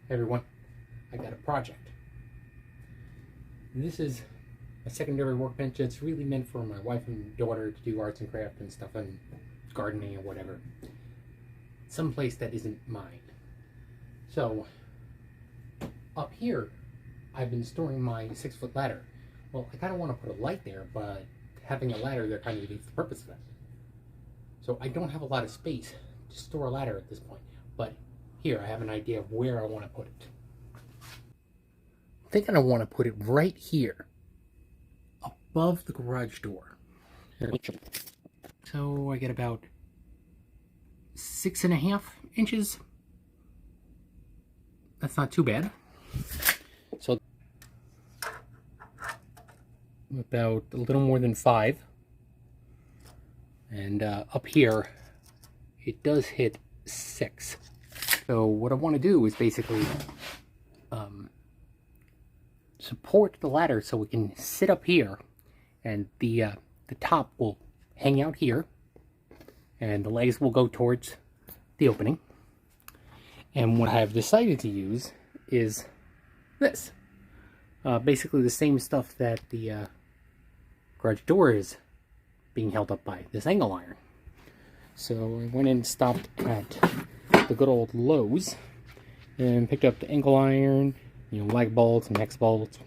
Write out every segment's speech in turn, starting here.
Hey everyone, I got a project. This is a secondary workbench that's really meant for my wife and daughter to do arts and crafts and stuff and gardening or whatever. Someplace that isn't mine. So, up here, I've been storing my 6-foot ladder. Well, I kind of want to put a light there, but having a ladder there kind of defeats the purpose of that. So I don't have a lot of space to store a ladder at this point, but here I have an idea of where I want to put it. I'm thinking I want to put it right here, above the garage door. So I get about 6.5 inches. That's not too bad. So about a little more than 5. And up here, it does hit 6. So what I want to do is basically support the ladder so we can sit up here, and the top will hang out here, and the legs will go towards the opening. And what I've decided to use is this. Basically the same stuff that the garage door is being held up by, this angle iron. So I went and stopped at the good old Lowe's and picked up the angle iron, lag bolts and hex bolts,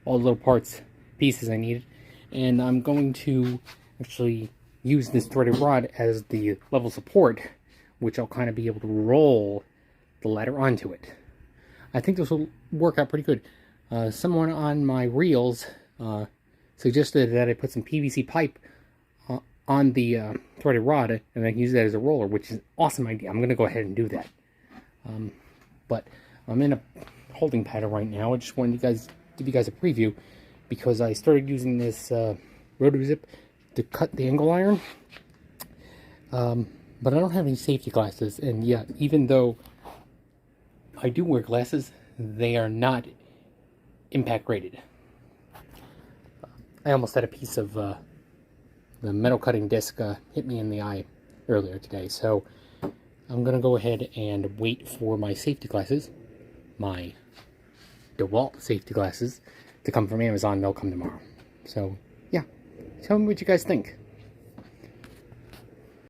all the little parts, pieces I needed. And I'm going to actually use this threaded rod as the level support, which I'll kind of be able to roll the ladder onto it. I think this will work out pretty good. Someone on my reels suggested that I put some PVC pipe on the threaded rod and I can use that as a roller, which is an awesome idea. I'm going to go ahead and do that. But I'm in a holding pattern right now. I just wanted to give you guys a preview because I started using this Rotozip to cut the angle iron. But I don't have any safety glasses, and yeah, even though I do wear glasses, they are not impact rated. I almost had a piece of the metal cutting disc hit me in the eye earlier today, so I'm gonna go ahead and wait for my safety glasses, my DeWalt safety glasses, to come from Amazon. They'll come tomorrow. So yeah, tell me what you guys think.